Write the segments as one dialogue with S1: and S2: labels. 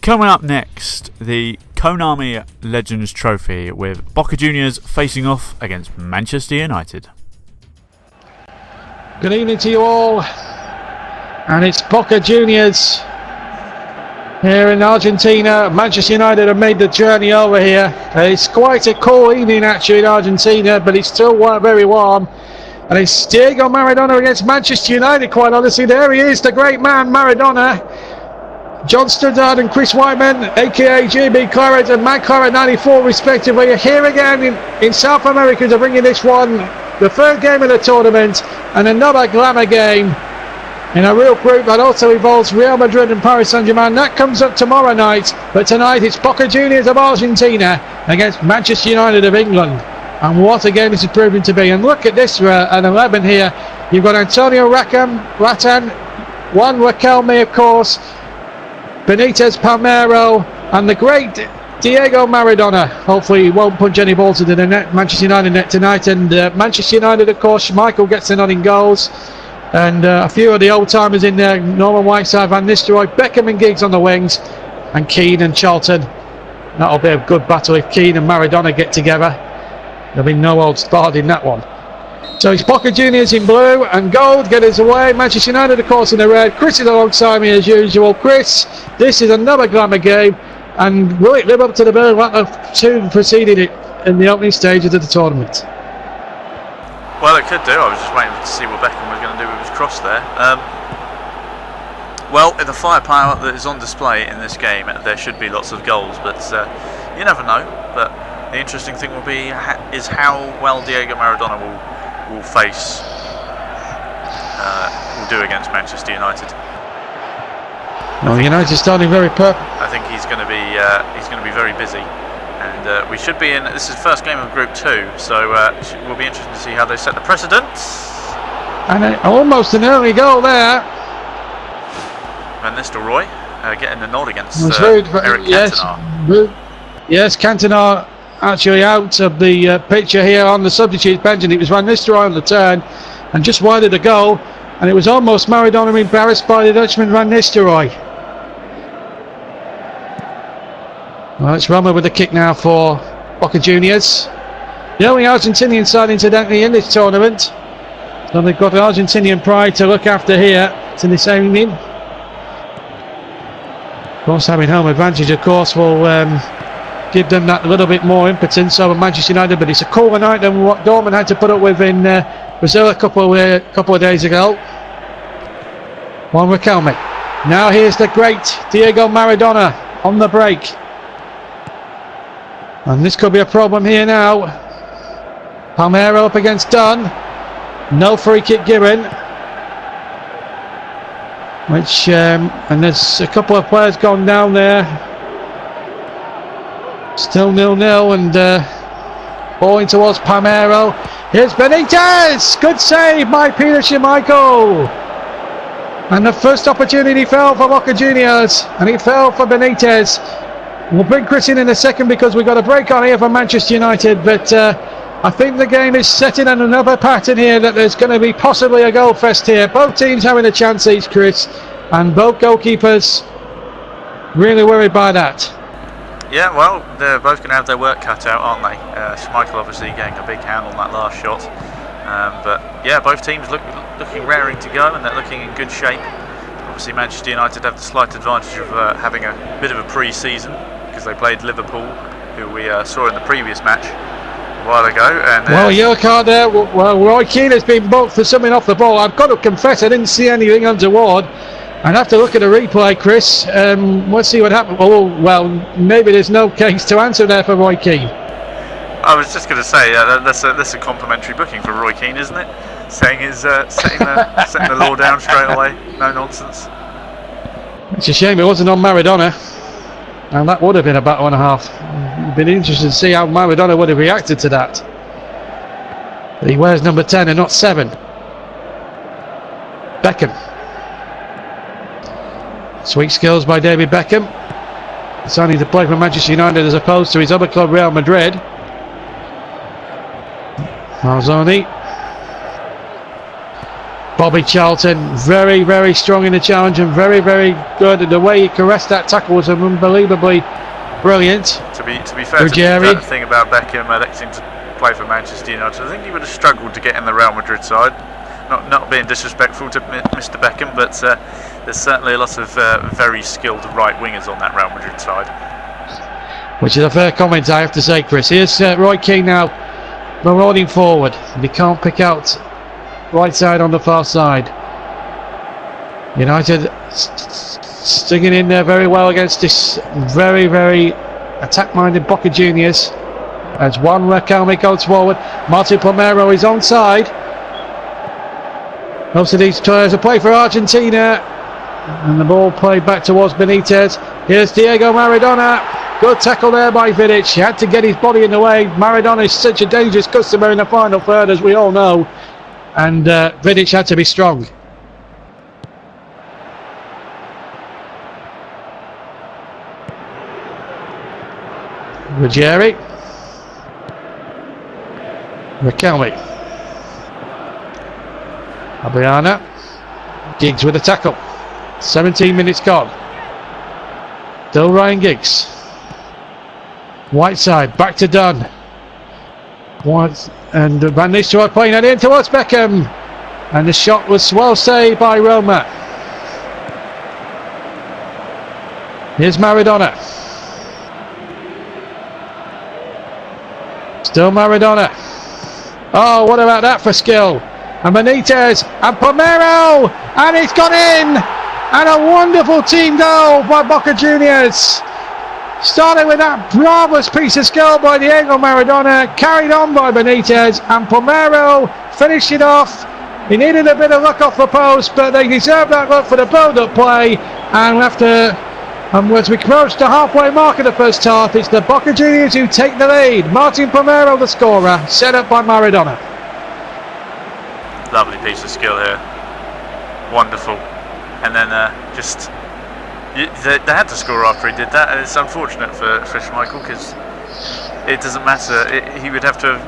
S1: Coming up next, the Konami Legends Trophy with Boca Juniors facing off against Manchester United.
S2: Good evening to you all, and it's Boca Juniors here in Argentina. Manchester United have made the journey over here. It's quite a cool evening actually in Argentina, but it's still very warm. And it's Diego Maradona against Manchester United, quite honestly. There he is, the great man Maradona. John Stoddard and Chris Whiteman, aka JB Claret and Matt Claret 94 respectively, are here again in South America to bring in this one, the third game of the tournament, and another glamour game in a real group that also involves Real Madrid and Paris Saint-Germain. That comes up tomorrow night, but tonight it's Boca Juniors of Argentina against Manchester United of England. And what a game this is proving to be. And look at this, an 11 here. You've got Antonio Ratan, Juan Riquelme, of course, Benitez, Palmeiro, and the great Diego Maradona. Hopefully he won't punch any balls into the net, Manchester United net tonight. And Manchester United, of course, Schmichael gets the nod in goals. And a few of the old-timers in there, Norman Whiteside, Van Nistelrooy, Beckham and Giggs on the wings, and Keane and Charlton. That'll be a good battle if Keane and Maradona get together. There'll be no holds barred in that one. So it's Boca Juniors in blue and gold, get us away. Manchester United, of course, in the red. Chris is alongside me as usual. Chris, this is another glamour game, and will it live up to the bill that the two preceded it in the opening stages of the tournament?
S3: Well, it could do. I was just waiting to see what Beckham was going to do with his cross there. Well, the firepower that is on display in this game, there should be lots of goals, but you never know. But the interesting thing will be is how well Diego Maradona will face, will do against Manchester United.
S2: Well, United starting very perfect.
S3: I think he's going to be very busy, and we should be in. This is the first game of Group 2, so we'll be interested to see how they set the precedent.
S2: And almost an early goal there.
S3: Van Nistelrooy getting the nod against Eric Cantona.
S2: Yes, Cantona actually out of the picture here on the substitute bench, and it was Van Nistelrooy on the turn and just wide of the goal, and it was almost Maradona embarrassed by the Dutchman Van Nistelrooy. Well, it's Roma with the kick now for Boca Juniors, the only Argentinian side incidentally in this tournament, so they've got Argentinian pride to look after here to this evening. Of course, having home advantage, of course, will give them that little bit more impotence over Manchester United, but it's a cooler night than what Dortmund had to put up with in Brazil a couple of days ago. Juan Riquelme. Now here's the great Diego Maradona on the break. And this could be a problem here now. Palmeiro up against Dunn. No free kick given. Which, and there's a couple of players gone down there. Still 0-0, and balling towards Palmeiro. Here's Benitez! Good save by Peter Schmichael. And the first opportunity fell for Boca Juniors, and it fell for Benitez. We'll bring Chris in a second because we've got a break on here for Manchester United, but I think the game is setting on another pattern here, that there's going to be possibly a goal fest here. Both teams having a chance each, Chris, and both goalkeepers really worried by that.
S3: Yeah, well, they're both going to have their work cut out, aren't they? Schmeichel obviously getting a big hand on that last shot. But yeah, both teams looking raring to go, and they're looking in good shape. Obviously Manchester United have the slight advantage of having a bit of a pre-season, because they played Liverpool, who we saw in the previous match a while ago. And
S2: well, yellow card there. Well, Roy Keane has been booked for something off the ball. I've got to confess, I didn't see anything untoward. I'd have to look at a replay, Chris. Let's see what happened. Oh, well, maybe there's no case to answer there for Roy Keane.
S3: I was just going to say, that's a complimentary booking for Roy Keane, isn't it? Saying his setting the law down straight away. No nonsense.
S2: It's a shame it wasn't on Maradona, and that would have been a battle and a half. It'd been interesting to see how Maradona would have reacted to that. But he wears number 10 and not 7. Beckham. Sweet skills by David Beckham, deciding to play for Manchester United as opposed to his other club Real Madrid. Marzoni. Bobby Charlton, very, very strong in the challenge and very, very good. The way he caressed that tackle was unbelievably brilliant.
S3: To be fair, the thing about Beckham electing to play for Manchester United, I think he would have struggled to get in the Real Madrid side. Not being disrespectful to Mr. Beckham, but there's certainly a lot of very skilled right wingers on that Real Madrid side.
S2: Which is a fair comment, I have to say, Chris. Here's Roy Keane now, marauding forward, and he can't pick out right side on the far side. United sticking in there very well against this very, very attack-minded Boca Juniors. As Juan Recalme goes forward, Martin Palmeiro is onside. Most of these players are play for Argentina, and the ball played back towards Benitez. Here's Diego Maradona. Good tackle there by Vidic. He had to get his body in the way. Maradona is such a dangerous customer in the final third, as we all know, and Vidic had to be strong. Ruggieri. Recalme. Abiana. Giggs with a tackle. 17 minutes gone. Still Ryan Giggs. Whiteside back to Dunn. And Van Nistelrooy playing it in towards Beckham. And the shot was well saved by Roma. Here's Maradona. Still Maradona. Oh, what about that for skill? And Benitez and Palmeiro, and it's gone in, and a wonderful team goal by Boca Juniors. Starting with that marvellous piece of skill by Diego Maradona, carried on by Benitez, and Palmeiro finished it off. He needed a bit of luck off the post, but they deserved that luck for the build-up play. And as we approach the halfway mark of the first half, it's the Boca Juniors who take the lead. Martin Palmeiro, the scorer, set up by Maradona.
S3: Lovely piece of skill here, wonderful. And then they had to score after he did that, and it's unfortunate for Schmichael, because it doesn't matter. He would have to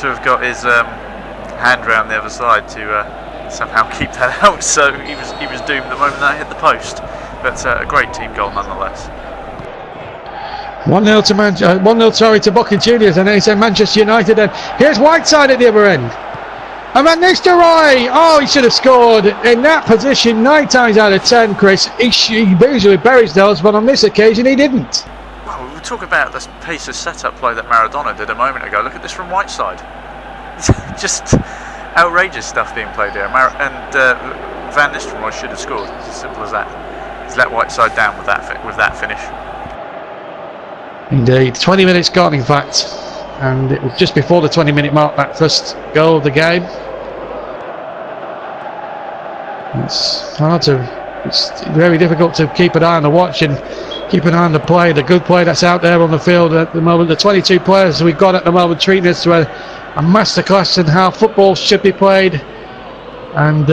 S3: have got his hand round the other side to somehow keep that out. So he was doomed the moment that hit the post. But a great team goal nonetheless.
S2: 1-0 to Boca Juniors, and then it's Manchester United. And here's Whiteside at the other end. And Van Nistelrooy, he should have scored in that position 9 times out of 10, Chris. He usually buries those, but on this occasion he didn't.
S3: Well, we talk about this piece of setup play that Maradona did a moment ago. Look at this from Whiteside. Just outrageous stuff being played there. Van Nistelrooy should have scored. It's as simple as that. He's let Whiteside down with that finish.
S2: Indeed, 20 minutes gone in fact, and it was just before the 20-minute mark, that first goal of the game. It's very difficult to keep an eye on the watch and keep an eye on the play, the good play that's out there on the field at the moment. The 22 players we've got at the moment treating us to a masterclass in how football should be played, and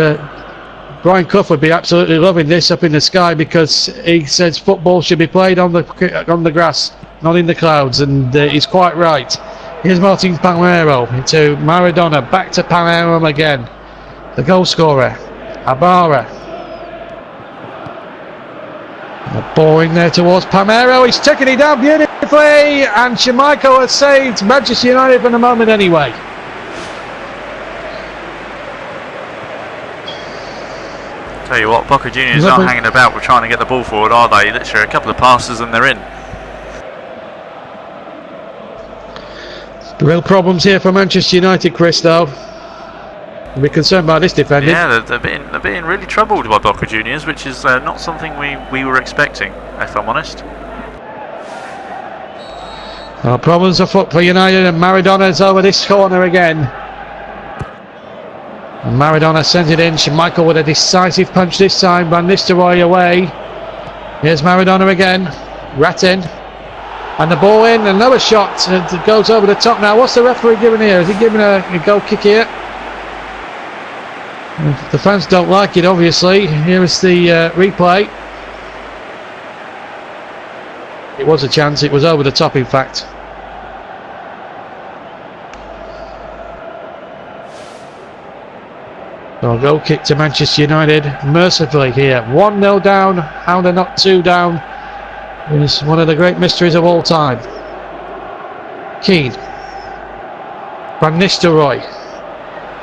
S2: Brian Clough would be absolutely loving this up in the sky, because he says football should be played on the grass, not in the clouds, and he's quite right. Here's Martin Palmeiro into Maradona, back to Palmeiro again, the goal scorer, Ibarra. The ball in there towards Palmeiro, he's taking it down beautifully, and Schmichael has saved Manchester United for the moment anyway.
S3: Tell you what, Boca Juniors aren't hanging about with trying to get the ball forward, are they? Literally a couple of passes and they're in.
S2: Real problems here for Manchester United, Chris, though. We're concerned about this defending.
S3: Yeah, they're being really troubled by Boca Juniors, which is not something we were expecting, if I'm honest.
S2: Problems afoot for United, and Maradona's over this corner again. And Maradona sends it in. Schmeichel with a decisive punch this time. Van Nistelrooy away. Here's Maradona again. Ratin. And the ball in. Another shot. It goes over the top now. What's the referee giving here? Is he giving a goal kick here? The fans don't like it, obviously. Here is the replay. It was a chance. It was over the top, in fact. So a goal kick to Manchester United mercifully here. 1-0 down, how they're not 2 down is one of the great mysteries of all time. Keane. Van Nistelrooy.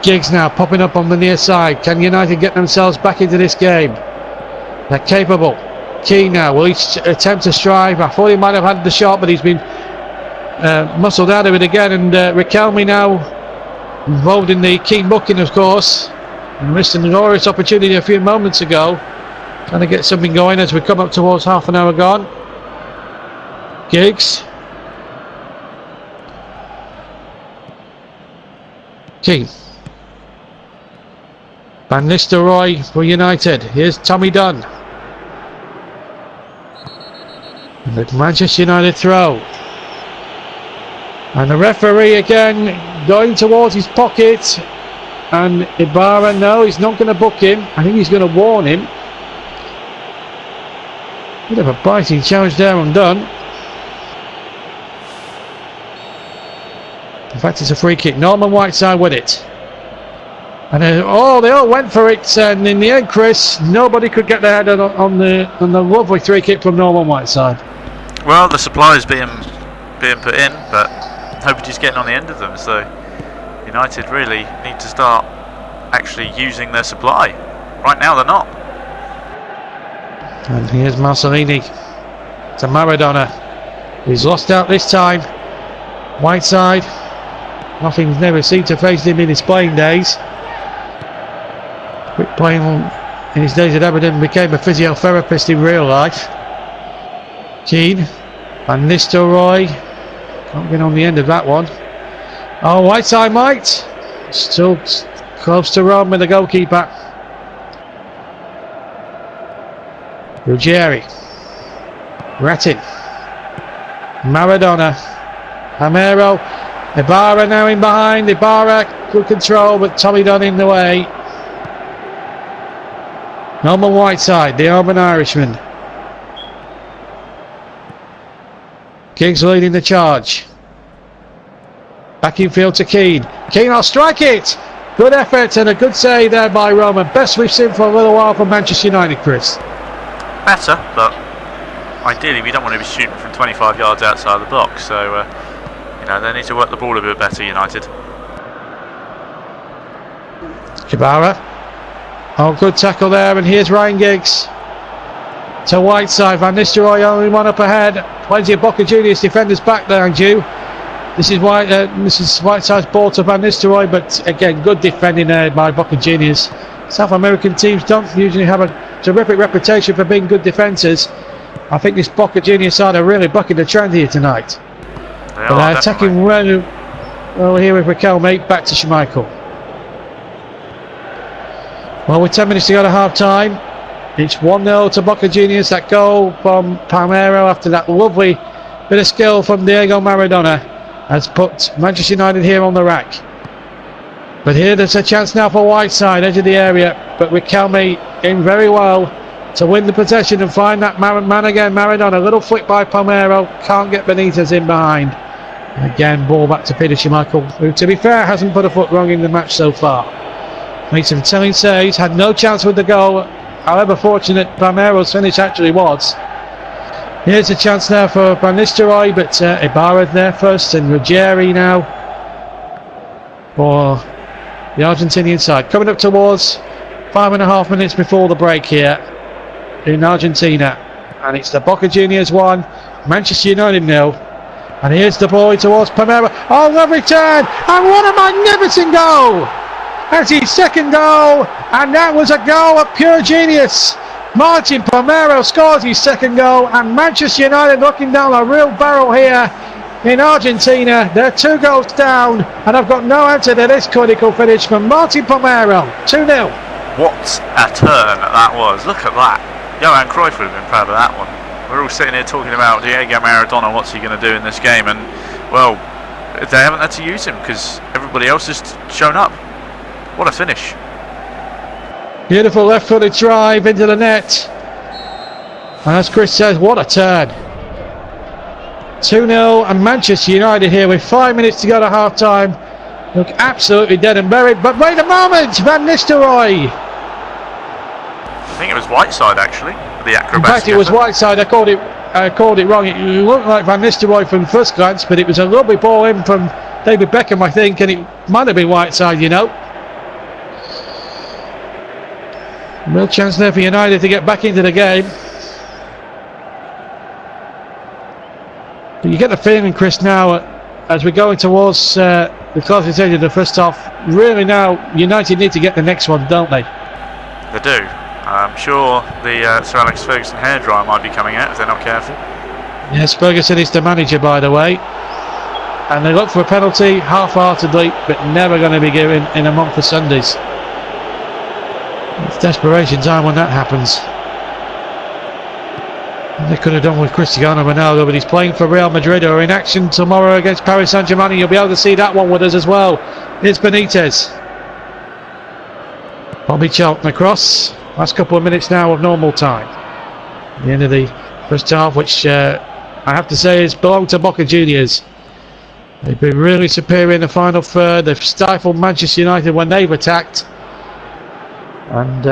S2: Giggs now popping up on the near side. Can United get themselves back into this game? They're capable. Keane now, will he attempt to strive? I thought he might have had the shot, but he's been muscled out of it again. And Riquelme now involved in the Keane booking, of course, and missed a glorious opportunity a few moments ago. Trying to get something going as we come up towards half an hour gone. Giggs. Keane. Van Nistelrooy for United. Here's Tommy Dunn. And the Manchester United throw. And the referee again going towards his pocket. And Ibarra, no, he's not going to book him. I think he's going to warn him. Bit of a biting challenge there on Dunn. In fact, it's a free kick. Norman Whiteside with it. And they all went for it, and in the end, Chris, nobody could get their head on the lovely free kick from Norman Whiteside.
S3: Well, the supply is being put in, but nobody's getting on the end of them. So United really need to start actually using their supply. Right now, they're not.
S2: And here's Marcelini to Maradona. He's lost out this time. Whiteside. Nothing's never seemed to face him in his playing days. Quick playing in his days at Everton, became a physiotherapist in real life. Keane. Van Nistelrooy. Can't get on the end of that one. Oh, Whiteside might. Still close to Rome with the goalkeeper. Ruggieri. Retin. Maradona. Hamero. Ibarra now in behind. Ibarra, good control, but Tommy Dunn in the way. Norman Whiteside, the Urban Irishman. Giggs leading the charge. Back in field to Keane. Keane will strike it. Good effort and a good save there by Roman. Best we've seen for a little while from Manchester United, Chris.
S3: Better, but ideally we don't want to be shooting from 25 yards outside the box, so you know, they need to work the ball a bit better, United.
S2: Ibarra. Oh, good tackle there, and here's Ryan Giggs to Whiteside. Van Nistelrooy only one up ahead. Plenty of Boca Juniors defenders back there, and you. This is Whiteside's ball to Van Nistelrooy, but again, good defending there by Boca Juniors. South American teams don't usually have a terrific reputation for being good defenders. I think this Boca Juniors side are really bucking the trend here tonight. They're attacking well here with Riquelme. Back to Schmichael. Well, with 10 minutes to go to half time, it's 1-0 to Boca Juniors. That goal from Palmeiro after that lovely bit of skill from Diego Maradona has put Manchester United here on the rack. But here there's a chance now for Whiteside, edge of the area, but Riquelme in very well to win the possession and find that man again, Maradona. A little flick by Palmeiro, can't get Benitez in behind. And again, ball back to Peter Schmeichel, who to be fair hasn't put a foot wrong in the match so far. Made some telling saves, had no chance with the goal, however fortunate Palmeiro's finish actually was. Here's a chance now for Van Nistelrooy, but Ibarra there first, and Ruggieri now for the Argentinian side. Coming up towards 5.5 minutes before the break here in Argentina, and it's the Boca Juniors 1, Manchester United 0. And here's the boy towards Palmeiro. Oh, lovely turn, and what a magnificent goal! That's his second goal, and that was a goal of pure genius. Martin Palmeiro scores his second goal, and Manchester United looking down a real barrel here in Argentina. They're 2 goals down, and I've got no answer to this critical finish from Martin Palmeiro. 2-0.
S3: What a turn that was. Look at that. Johan Cruyff would have been proud of that one. We're all sitting here talking about Diego Maradona, what's he going to do in this game, and well, they haven't had to use him because everybody else has shown up. What a finish.
S2: Beautiful left-footed drive into the net. And as Chris says, what a turn. 2-0 and Manchester United here with 5 minutes to go to half-time look absolutely dead and buried. But wait a moment, Van Nistelrooy.
S3: I think it was Whiteside actually. The acrobatic.
S2: In fact, it was Whiteside. I called it wrong. It looked like Van Nistelrooy from first glance, but it was a lovely ball in from David Beckham, I think, and it might have been Whiteside, you know. Real chance there for United to get back into the game. But you get the feeling, Chris, now as we're going towards the closing stage of the first half, really now United need to get the next one, don't they?
S3: They do. I'm sure the Sir Alex Ferguson hairdryer might be coming out if they're not careful.
S2: Yes, Ferguson is the manager, by the way. And they look for a penalty half-heartedly, but never going to be given in a month of Sundays. It's desperation time when that happens. They could have done with Cristiano Ronaldo, but he's playing for Real Madrid, who are in action tomorrow against Paris Saint-Germain. You'll be able to see that one with us as well. Here's Benitez. Bobby Charlton across. Last couple of minutes now of normal time. The end of the first half, which I have to say has belonged to Boca Juniors. They've been really superior in the final third. They've stifled Manchester United when they've attacked. And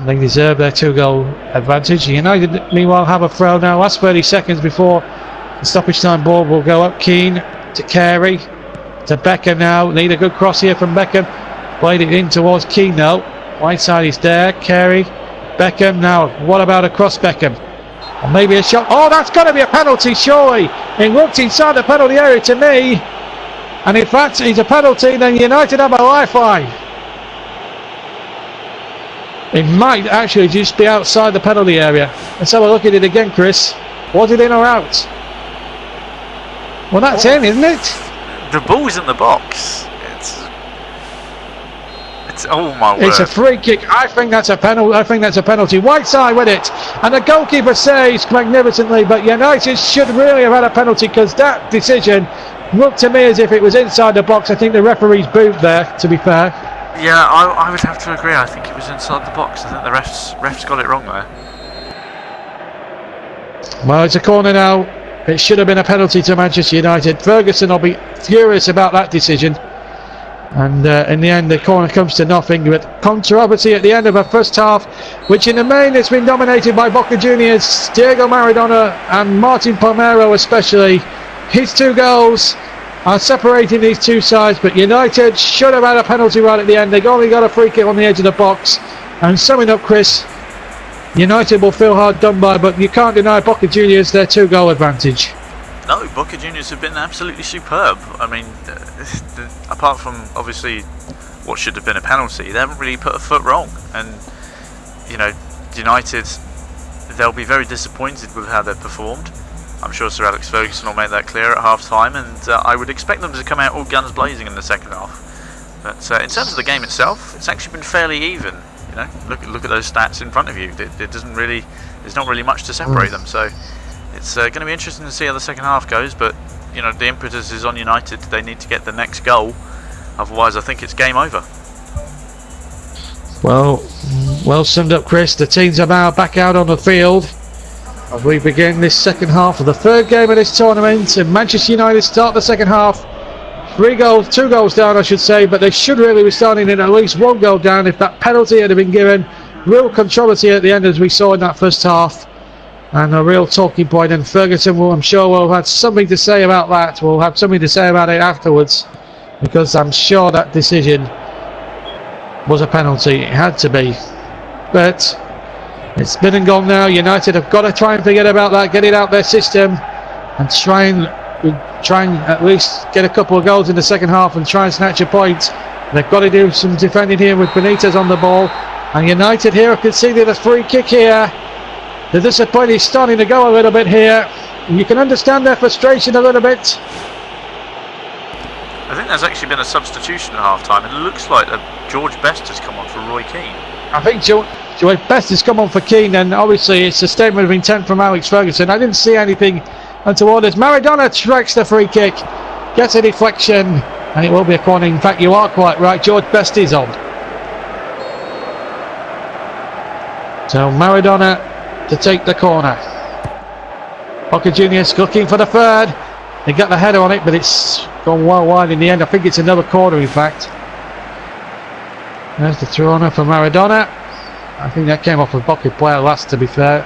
S2: they deserve their 2-goal advantage. United, meanwhile, have a throw now. Last 30 seconds before the stoppage time ball will go up. Keane to Carey. To Beckham now. Need a good cross here from Beckham. Played it in towards Keane now. Whiteside is there. Carey. Beckham now. What about across Beckham? Or maybe a shot. Oh, that's got to be a penalty, surely. It looked inside the penalty area to me. And if that is a penalty, then United have a lifeline. It might actually just be outside the penalty area. Let's have a look at it again, Chris. Was it in or out? Well, that's in, isn't it?
S3: The ball's in the box. It's oh my word.
S2: It's a free kick. I think that's a penalty. Whiteside with it, and the goalkeeper saves magnificently. But United should really have had a penalty, because that decision looked to me as if it was inside the box. I think the referee's boot there, to be fair.
S3: Yeah, I would have to agree. I think it was inside the box. I think the refs got it wrong there.
S2: Well, it's a corner now. It should have been a penalty to Manchester United. Ferguson will be furious about that decision. And in the end, the corner comes to nothing. But controversy at the end of the first half, which in the main has been dominated by Boca Juniors, Diego Maradona and Martin Palmeiro especially. His 2 goals are separating these two sides, but United should have had a penalty right at the end. They only got a free kick on the edge of the box. And summing up, Chris, United will feel hard done by, but you can't deny Boca Juniors their 2-goal advantage.
S3: No, Boca Juniors have been absolutely superb. I mean, apart from obviously what should have been a penalty, they haven't really put a foot wrong. And you know, United, they'll be very disappointed with how they've performed. I'm sure Sir Alex Ferguson will make that clear at half-time, and I would expect them to come out all guns blazing in the second half. But in terms of the game itself, it's actually been fairly even. You know, look at those stats in front of you. There's not really much to separate them. So it's going to be interesting to see how the second half goes. But you know, the impetus is on United. They need to get the next goal, otherwise I think it's game over.
S2: Well summed up, Chris. The teams are now back out on the field as we begin this second half of the third game of this tournament. And Manchester United start the second half 2 goals down, I should say, but they should really be starting in at least 1 goal down if that penalty had been given. Real controversy at the end, as we saw in that first half, and a real talking point. And Ferguson will, I'm sure, will have had something to say about that. We'll have something to say about it afterwards, because I'm sure that decision was a penalty. It had to be, but it's been and gone now. United have got to try and forget about that, get it out their system, and try and at least get a couple of goals in the second half and try and snatch a point. They've got to do some defending here with Benitez on the ball. And United here have conceded a free kick here. The disappointment is starting to go a little bit here. You can understand their frustration a little bit.
S3: I think there's actually been a substitution at half-time. It looks like George Best has come on for Roy Keane.
S2: I think George Best has come on for Keane, and obviously it's a statement of intent from Alex Ferguson. I didn't see anything untoward as Maradona tracks the free kick, gets a deflection, and it will be a corner. In fact, you are quite right, George Best is on. So Maradona to take the corner. Boca Juniors looking for the third. They get the header on it, but it's gone well wide in the end. I think it's another corner, in fact. There's the throw-on for Maradona. I think that came off a Boca player last, to be fair.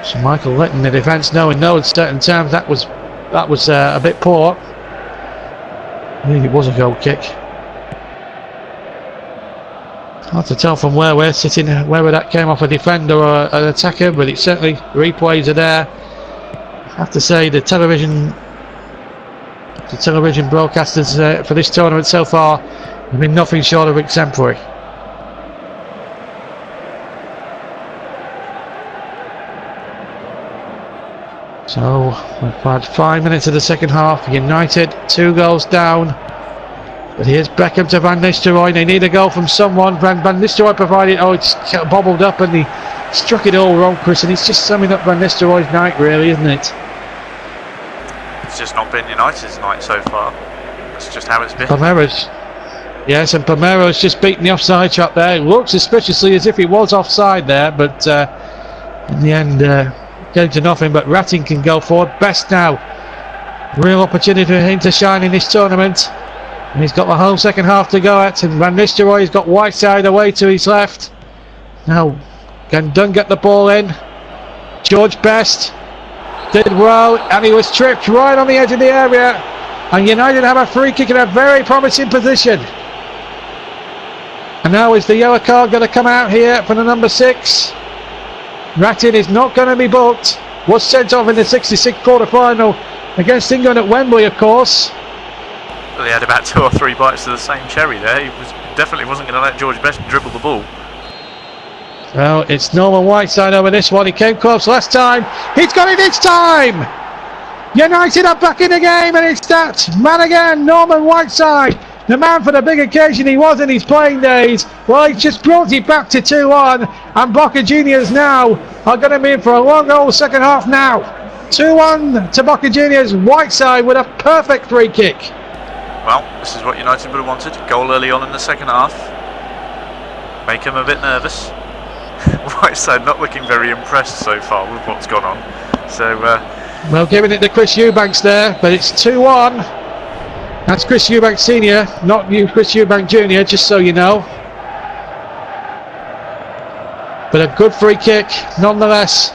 S2: Schmichael letting the defence know in no certain terms that was a bit poor. I think it was a goal kick. Hard to tell from where we're sitting whether that came off a defender or an attacker, but it certainly, replays are there. I have to say the television broadcasters for this tournament so far have been nothing short of exemplary. So we've had 5 minutes of the second half. United 2 goals down. But here's Beckham to Van Nistelrooy. They need a goal from someone. Van Nistelrooy provided. Oh, it's bobbled up and he struck it all wrong, Chris. And it's just summing up Van Nistelrooy's night, really, isn't it?
S3: It's just not been United's night so far. That's just how it's been.
S2: Yes, and Pamero's just beaten the offside shot there. It looked suspiciously as if he was offside there, but in the end, came to nothing. But Ratting can go forward. Best now. Real opportunity for him to shine in this tournament. And he's got the whole second half to go at. And Van Nistelrooy's got Whiteside away to his left. Now, can Dunn get the ball in? George Best did well, and he was tripped right on the edge of the area. And United have a free kick in a very promising position. And now is the yellow card going to come out here for the number 6? Rattin is not going to be booked. Was sent off in the 66th quarter-final against England at Wembley, of course.
S3: Well, he had about 2 or 3 bites of the same cherry there. He definitely wasn't going to let George Best dribble the ball.
S2: Well, it's Norman Whiteside over this one. He came close last time. He's got it this time! United are back in the game, and it's that man again, Norman Whiteside. The man for the big occasion he was in his playing days. Well, he's just brought it back to 2-1, and Boca Juniors now are going to be in for a long old second half now. 2-1 to Boca Juniors. Whiteside with a perfect free kick.
S3: Well, this is what United would have wanted. Goal early on in the second half. Make him a bit nervous. Whiteside not looking very impressed so far with what's gone on. So,
S2: well, giving it to Chris Eubanks there, but it's 2-1. That's Chris Eubanks Senior, not you, Chris Eubanks Junior, just so you know. But a good free kick, nonetheless.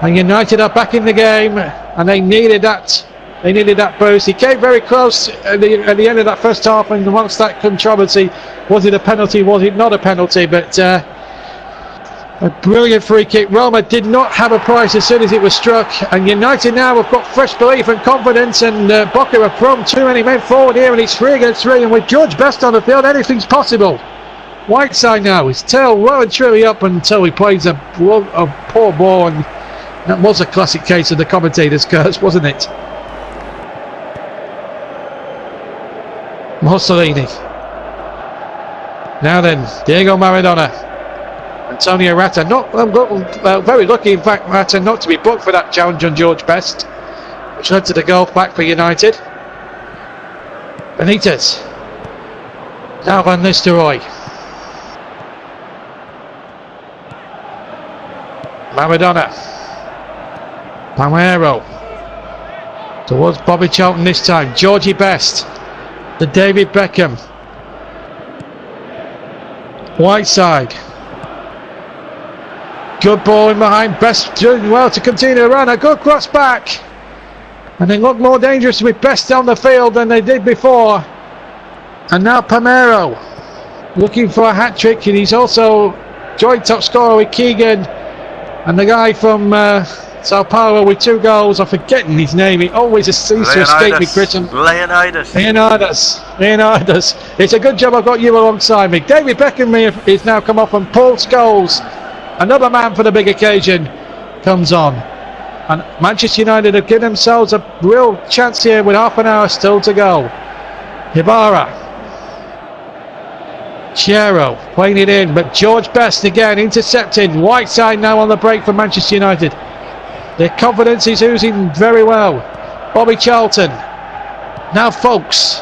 S2: And United are back in the game, and they needed that. They needed that boost. He came very close at the end of that first half, and amongst that controversy, was it a penalty? Was it not a penalty? But a brilliant free kick. Roma did not have a price as soon as it was struck, and United now have got fresh belief and confidence, and Boca have thrown too many men forward here, and it's 3 against 3, and with George Best on the field, anything's possible. Whiteside now, his tail well and truly up until he plays a poor ball, and that was a classic case of the commentator's curse, wasn't it? Mussolini. Now then, Diego Maradona. Antonio Ratta, very lucky in fact, Ratta not to be booked for that challenge on George Best, which led to the goal back for United. Benitez. Now Van Nistelrooy. Maradona. Palmero. Towards Bobby Charlton this time. Georgie Best. To David Beckham. Whiteside. Good ball in behind. Best doing well to continue to run. A good cross back. And they look more dangerous with Best down the field than they did before. And now Palmero looking for a hat-trick, and he's also joint top scorer with Keegan. And the guy from Sao Paulo with 2 goals. I'm forgetting his name. He always seems to escape me, Chris.
S3: Leonidas.
S2: It's a good job I've got you alongside me. David Beckham is now come off, and Paul Scholes, another man for the big occasion, comes on. And Manchester United have given themselves a real chance here with half an hour still to go. Ibarra. Chiero playing it in, but George Best again intercepting. Whiteside now on the break for Manchester United. Their confidence is oozing very well. Bobby Charlton. Now Folks.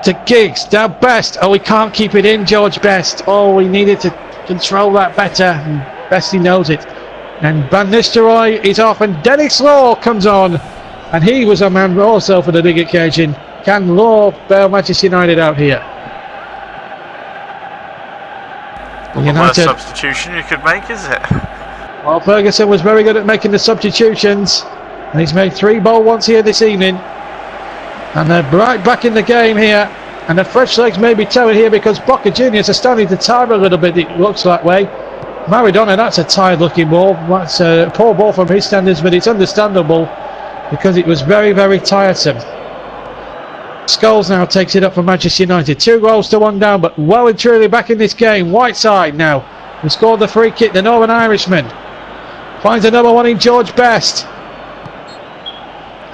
S2: To Giggs. Now Best. Oh, we can't keep it in, George Best. Oh, we needed to control that better. And Best, he knows it. And Van Nistelrooy is off, and Dennis Law comes on. and he was a man also for the big occasion. Can Law bail Manchester United out here?
S3: The worst substitution you could make, is it?
S2: Well, Ferguson was very good at making the substitutions, and he's made 3 bold ones here this evening. And they're right back in the game here, and the fresh legs may be telling here because Boca Juniors are starting to tire a little bit, it looks that way. Maradona, that's a tired looking ball. That's a poor ball from his standards, but it's understandable because it was very, very tiresome. Scholes now takes it up for Manchester United. 2 goals to 1 down, but well and truly back in this game. Whiteside now, who scored the free kick, the Northern Irishman. Finds another one in George Best.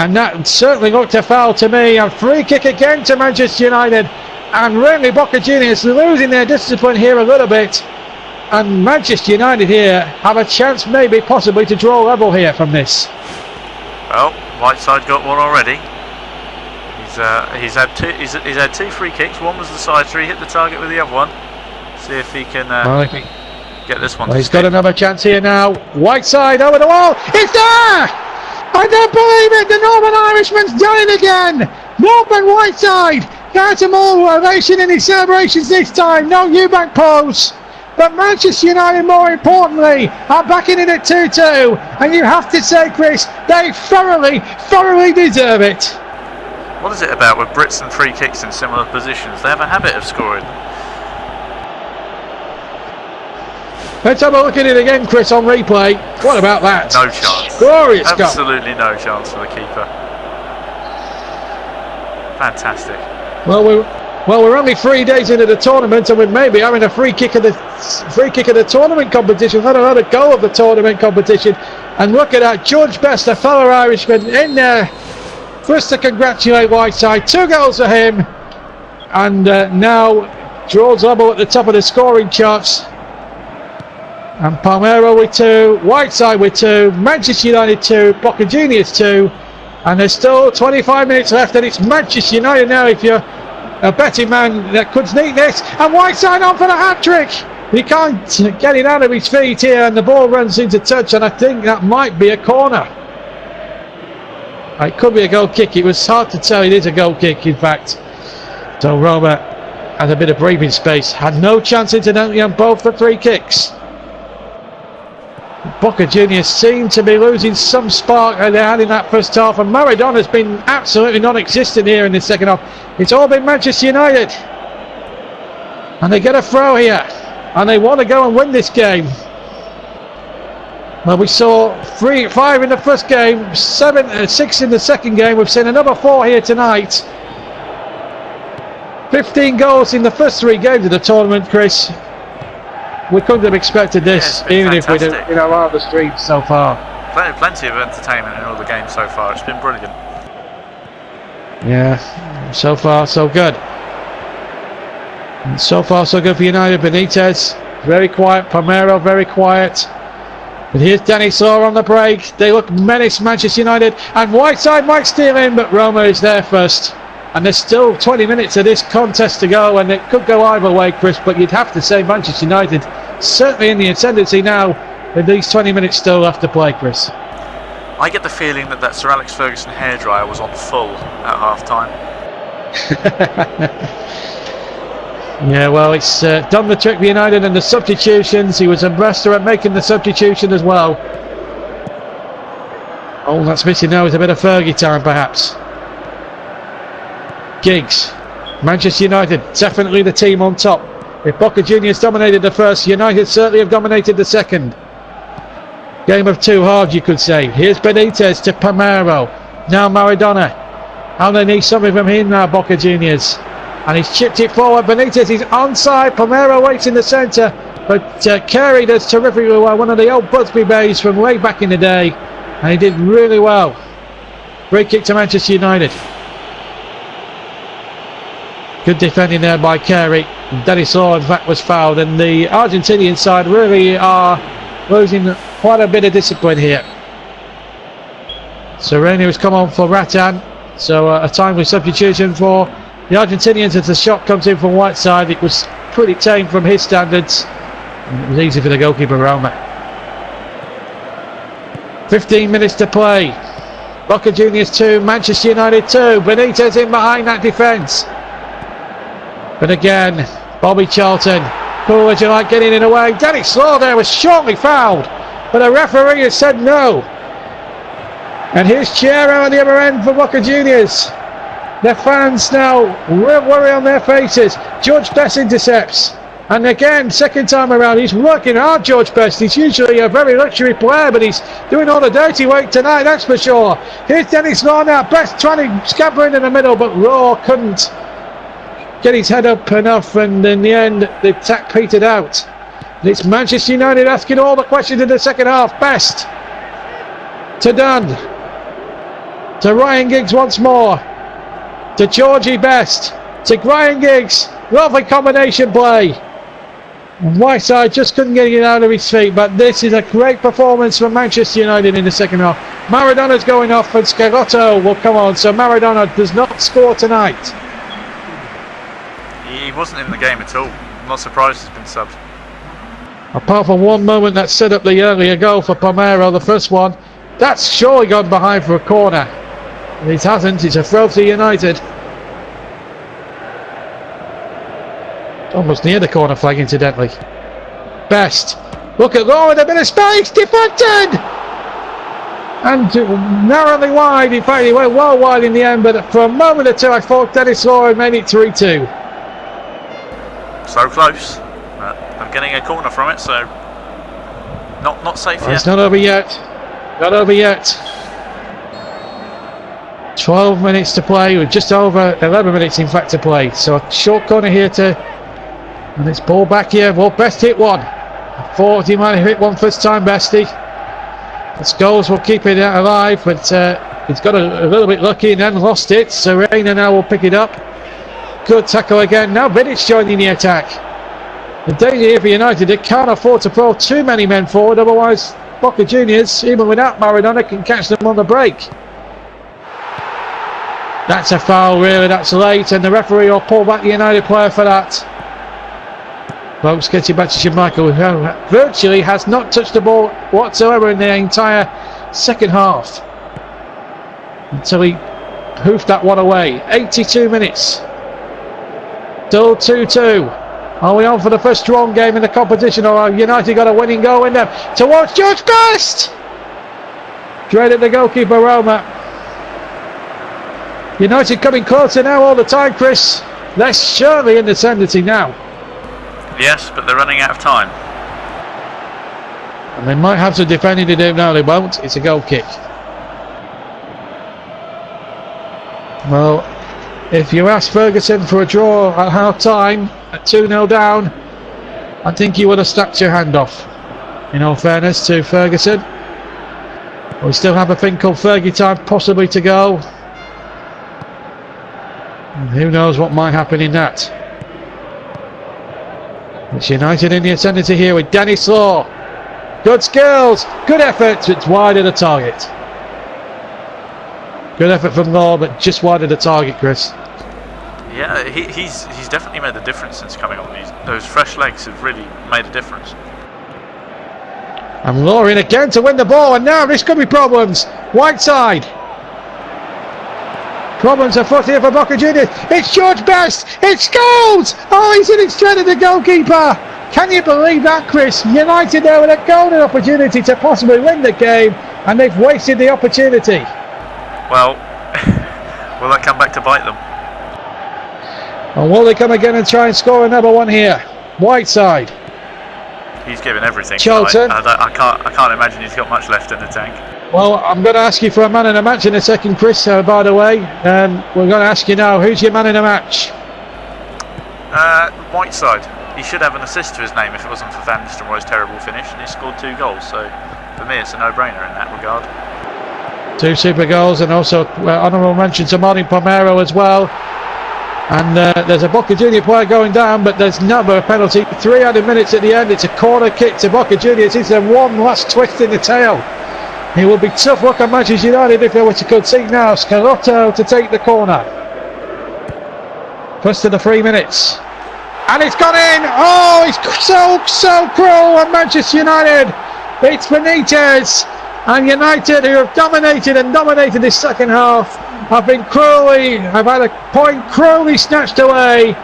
S2: And that certainly looked a foul to me. And free kick again to Manchester United. And really Boca Juniors losing their discipline here a little bit. And Manchester United here have a chance maybe possibly to draw level here from this.
S3: Well, Whiteside got one already. He's had 2 free kicks. One was the side 3, hit the target with the other one. See if he can get this one.
S2: Well, he's got another chance here now. Whiteside over the wall. It's there! I don't believe it. The Northern Irishman's done it again. Norman Whiteside got him all ovation in his celebrations this time. No Eubank pose. But Manchester United, more importantly, are backing in at 2-2. And you have to say, Chris, they thoroughly deserve it.
S3: What is it about with Brits and free kicks in similar positions? They have a habit of scoring.
S2: Let's have a look at it again, Chris, on replay. What about that?
S3: No chance.
S2: Glorious goal.
S3: Absolutely no chance for the keeper. Fantastic.
S2: Well, we're only 3 days into the tournament, and we're maybe having a free kick of the tournament competition, let alone a goal of the tournament competition. And look at that, George Best, a fellow Irishman, in there for us to congratulate Whiteside. 2 goals for him, and now draws level at the top of the scoring charts. And Palmeiro with 2, Whiteside with 2, Manchester United 2, Boca Juniors 2, and there's still 25 minutes left, and it's Manchester United now if you're a betting man that could sneak this. And Whiteside on for the hat-trick. He can't get it out of his feet here, and the ball runs into touch, and I think that might be a corner. It could be a goal kick. It was hard to tell. It is a goal kick, in fact. So Roma had a bit of breathing space. Had no chance, incidentally, on both the 3 kicks. Boca Juniors seem to be losing some spark that they had in that first half, and Maradona's been absolutely non-existent here in the second half. It's all been Manchester United, and they get a throw here, and they want to go and win this game. Well, we saw 5 in the first game, 6 in the second game. We've seen another 4 here tonight. 15 goals in the first 3 games of the tournament, Chris. We couldn't have expected this, even if we didn't, our other streams so far.
S3: Plenty of entertainment in all the games so far. It's been brilliant.
S2: Yeah, so far so good. And so far so good for United. Benitez, very quiet. Palmeiro, very quiet. But here's Denis Law on the break. They look menaced, Manchester United. And Whiteside might steal in, but Roma is there first. And there's still 20 minutes of this contest to go, and it could go either way, Chris, but you'd have to say Manchester United certainly in the ascendancy now with these 20 minutes still left to play, Chris.
S3: I get the feeling that Sir Alex Ferguson hairdryer was on full at half-time.
S2: Yeah, well, it's done the trick for United, and the substitutions. He was a master at making the substitution as well. All that's missing now is a bit of Fergie time, perhaps. Giggs, Manchester United, definitely the team on top. If Boca Juniors dominated the first, United certainly have dominated the second. Game of 2 halves, you could say. Here's Benitez to Palmeiro. Now Maradona. How they need something from him now, Boca Juniors. And he's chipped it forward. Benitez is onside. Palmeiro waits in the centre. But Carey does terrifically well. One of the old Busby Bays from way back in the day. And he did really well. Free kick to Manchester United. Good defending there by Carey. Denis Law, in fact, was fouled, and the Argentinian side really are losing quite a bit of discipline here. Sereni has come on for Rattan, so a timely substitution for the Argentinians as the shot comes in from Whiteside. It was pretty tame from his standards, and it was easy for the goalkeeper Roma. 15 minutes to play. Boca Juniors 2, Manchester United 2. Benitez in behind that defence. But again, Bobby Charlton, Coolidge like getting in the way. Danny Slaw there was shortly fouled, but the referee has said no. And here's Chiero at the other end for Boca Juniors. The fans now, real worry on their faces. George Best intercepts. And again, second time around, he's working hard, George Best. He's usually a very luxury player, but he's doing all the dirty work tonight, that's for sure. Here's Dennis Law now. Best trying to scamper in the middle, but Law couldn't get his head up enough, and in the end, the attack petered out. And it's Manchester United asking all the questions in the second half. Best to Dunn. To Ryan Giggs once more. To Georgie Best. To Ryan Giggs. Lovely combination play. And Whiteside just couldn't get it out of his feet, but this is a great performance from Manchester United in the second half. Maradona's going off and Schelotto will come on, so Maradona does not score tonight.
S3: He wasn't in the game at all. I'm not surprised he's been subbed.
S2: Apart from one moment that set up the earlier goal for Palmeiro, the first one, that's surely gone behind for a corner. It hasn't, it's a throw to United. Almost near the corner flag, incidentally. Best. Look at Law with a bit of space. Deflected! And narrowly wide. In fact, he went well wide in the end, but for a moment or two, I thought Dennis Law had made it 3-2.
S3: So close. I'm getting a corner from it, so not safe yet.
S2: It's not over yet. Not over yet. 12 minutes to play, with just over 11 minutes in fact to play. So a short corner here and it's ball back here. Well, Best hit one. I thought he might have hit one first time, Bestie. The Skulls will keep it alive, but he's got a little bit lucky and then lost it. So Reina now will pick it up. Good tackle again. Now Vidic joining the attack. The danger here for United, they can't afford to throw too many men forward, otherwise Boca Juniors, even without Maradona, can catch them on the break. That's a foul, really, that's late, and the referee will pull back the United player for that. Folks, getting back to Schmichael, who virtually has not touched the ball whatsoever in the entire second half. Until he hoofed that one away. 82 minutes. Still 2-2. Are we on for the first strong game in the competition, or have United got a winning goal in them? Towards George Best! Straight at the goalkeeper, Roma. United coming closer now all the time, Chris. They're surely in the ascendancy now.
S3: Yes, but they're running out of time.
S2: And they might have some defending to do. No, they won't. It's a goal kick. Well, if you ask Ferguson for a draw at half time, at 2-0 down, I think he would have snapped your hand off. In all fairness to Ferguson. We still have a thing called Fergie time possibly to go. And who knows what might happen in that. It's United in the ascendancy here with Danny Slaw. Good skills, good effort, it's wide of the target. Good effort from Law, but just wide of the target, Chris.
S3: Yeah, he's definitely made a difference since coming on. Those fresh legs have really made a difference.
S2: And Law in again to win the ball, and now this could be problems. Whiteside. Problems afoot here for Boca Juniors. It's George Best. It's goals. Oh, he's in it straight at the goalkeeper. Can you believe that, Chris? United there with a golden opportunity to possibly win the game, and they've wasted the opportunity.
S3: Well, will that come back to bite them?
S2: And will they come again and try and score another one here? Whiteside.
S3: He's given everything.
S2: Charlton.
S3: I can't imagine he's got much left in the tank.
S2: Well, I'm going to ask you for a man in a match in a second, Chris, by the way. We're going to ask you now, who's your man in a match?
S3: Whiteside. He should have an assist to his name if it wasn't for Van Nistelrooy's terrible finish, and he scored 2 goals, so for me it's a no-brainer in that regard.
S2: 2 super goals, and also honourable mention to Martin Palmeiro as well. And there's a Boca Junior player going down, but there's never a penalty. 300 minutes at the end, it's a corner kick to Boca Juniors. It's a one last twist in the tail. It will be tough luck on Manchester United if they were to concede now. Schelotto to take the corner. First of the 3 minutes. And it's gone in! Oh, it's so cruel on Manchester United! It's Benitez! And United, who have dominated this second half, have had a point cruelly snatched away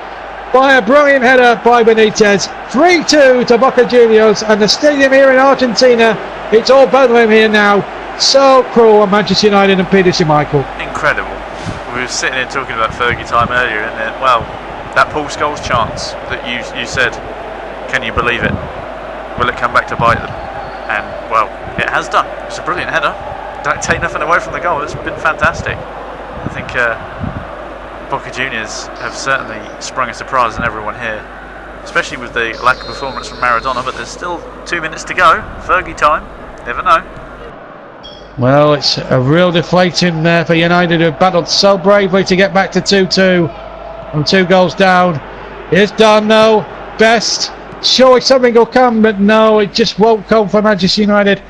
S2: by a brilliant header by Benitez. 3-2 to Boca Juniors, and the stadium here in Argentina, it's all bedlam here now. So cruel on Manchester United and Peter Schmichael.
S3: Incredible. We were sitting here talking about Fergie time earlier, and then, well, that Paul Scholes chance that you said, can you believe it? Will it come back to bite them? And, well, it has done. It's a brilliant header. Don't take nothing away from the goal. It's been fantastic. I think Boca Juniors have certainly sprung a surprise on everyone here, especially with the lack of performance from Maradona, but there's still 2 minutes to go. Fergie time. Never know.
S2: Well, it's a real deflating there for United, who have battled so bravely to get back to 2-2 from 2 goals down. It's done though. Best. Surely something will come, but no, it just won't come for Manchester United.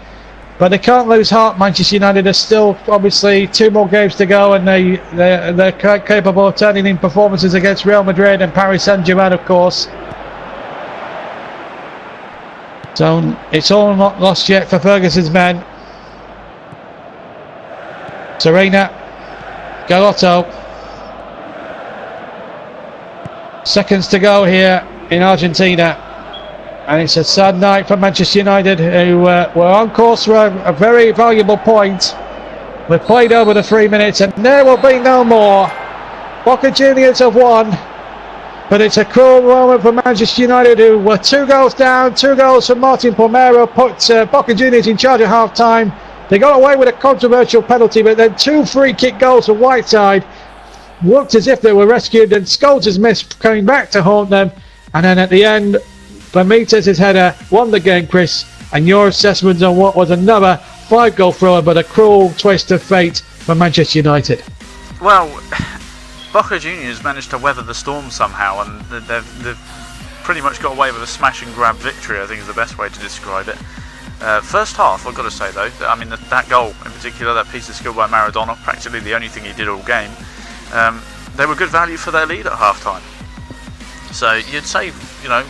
S2: But they can't lose heart. Manchester United. There's still obviously 2 more games to go, and they're capable of turning in performances against Real Madrid and Paris Saint-Germain, of course. So it's all not lost yet for Ferguson's men. Serena, Galotto. Seconds to go here in Argentina. And it's a sad night for Manchester United, who were on course for a very valuable point. We've played over the 3 minutes, and there will be no more. Boca Juniors have won, but it's a cruel moment for Manchester United, who were 2 goals down. 2 goals from Martin Palmeiro put Boca Juniors in charge at half-time. They got away with a controversial penalty, but then 2 free-kick goals from Whiteside looked as if they were rescued, and Scholes' miss coming back to haunt them. And then at the end, Benitez's header won the game, Chris, and your assessment on what was another 5-goal thrower, but a cruel twist of fate for Manchester United.
S3: Well, Boca Juniors managed to weather the storm somehow, and they've pretty much got away with a smash and grab victory, I think is the best way to describe it. First half, I've got to say though, I mean that goal in particular, that piece of skill by Maradona, practically the only thing he did all game, they were good value for their lead at half time. So you'd say, you know,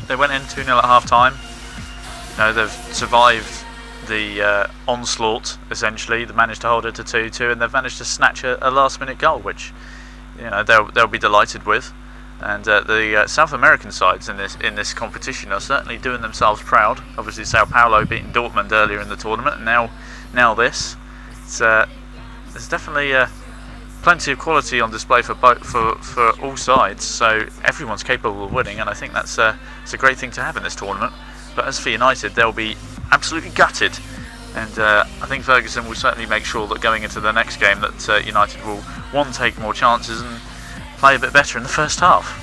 S3: they went in 2-0 at half time. You know, they've survived the onslaught essentially. They managed to hold it to 2-2, and they've managed to snatch a last-minute goal, which, you know, they'll be delighted with. And the South American sides in this competition are certainly doing themselves proud. Obviously, Sao Paulo beating Dortmund earlier in the tournament, and now this. There's definitely plenty of quality on display for all sides. So everyone's capable of winning, and I think it's a great thing to have in this tournament. But as for United, they'll be absolutely gutted. And I think Ferguson will certainly make sure that going into the next game that United will take more chances and play a bit better in the first half.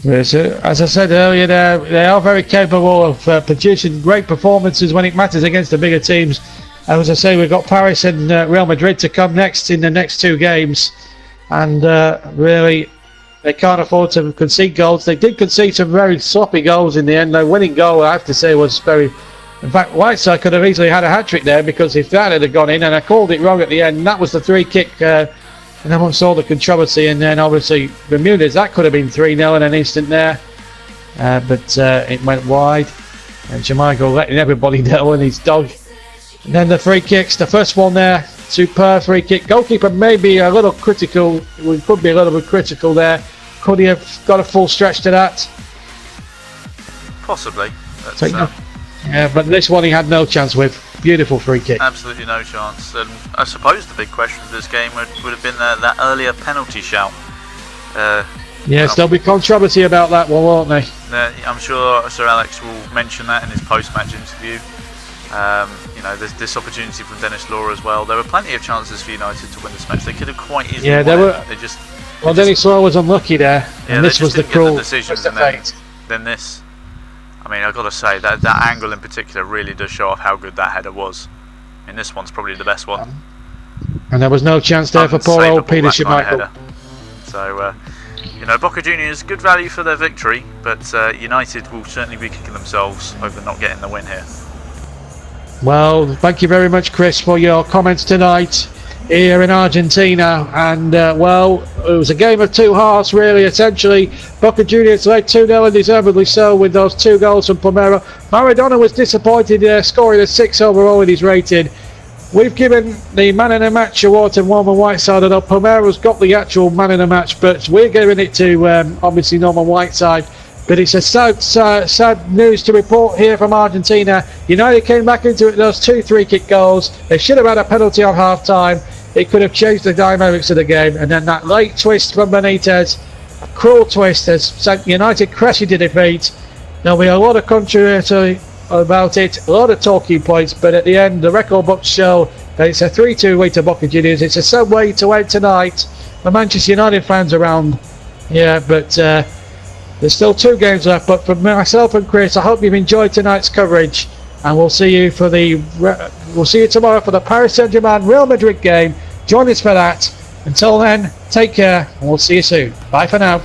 S2: Yes, as I said earlier, they are very capable of producing great performances when it matters against the bigger teams. And as I say, we've got Paris and Real Madrid to come next in the next 2 games, and really they can't afford to concede goals. They did concede some very sloppy goals in the end. The winning goal, I have to say, was very... In fact, Whiteside could have easily had a hat-trick there, because if that had gone in, and I called it wrong at the end, that was the 3-kick, and amongst all the controversy, and then obviously Bermudez, that could have been 3-0 in an instant there, but it went wide, and Schmichael letting everybody know, and his dog. And then the free kicks, the first one there, superb free kick. Goalkeeper may be a little critical, we could be a little bit critical there. Could he have got a full stretch to that?
S3: Possibly.
S2: Yeah, but this one he had no chance with. Beautiful free kick.
S3: Absolutely no chance. And I suppose the big question of this game would have been that earlier penalty shout.
S2: Yes, there'll be controversy about that one, won't they?
S3: I'm sure Sir Alex will mention that in his post-match interview. You know, there's this opportunity from Dennis Law as well. There were plenty of chances for United to win this match. They could have quite easily won it.
S2: Dennis Law was unlucky there, and this was the cruel
S3: decisions. And then this. I mean, I've got to say that angle in particular really does show off how good that header was. I mean, this one's probably the best one.
S2: And there was no chance there for poor old Peter Schmichael.
S3: So, you know, Boca Juniors, good value for their victory, but United will certainly be kicking themselves over not getting the win here.
S2: Well, thank you very much, Chris, for your comments tonight. here in Argentina, and well, it was a game of two halves really. Essentially, Boca Juniors led 2-0 and deservedly so with those 2 goals from Pomero. Maradona was disappointed, scoring a 6 overall in his rating. We've given the man of the match award to Norman Whiteside, although Pomero's got the actual man of the match, but we're giving it to obviously Norman Whiteside. But it's a sad news to report here from Argentina. United came back into it, those 2 free-kick goals. They should have had a penalty on half-time. It could have changed the dynamics of the game. And then that late twist from Benitez, a cruel twist, has sent United crashing to defeat. There'll be a lot of controversy about it, a lot of talking points, but at the end, the record books show that it's a 3-2 way to Boca Juniors. It's a sad way to end tonight. The Manchester United fans around, yeah, but there's still 2 games left. But for myself and Chris, I hope you've enjoyed tonight's coverage, and we'll see you tomorrow for the Paris Saint-Germain Real Madrid game. Join us for that. Until then, take care, and we'll see you soon. Bye for now.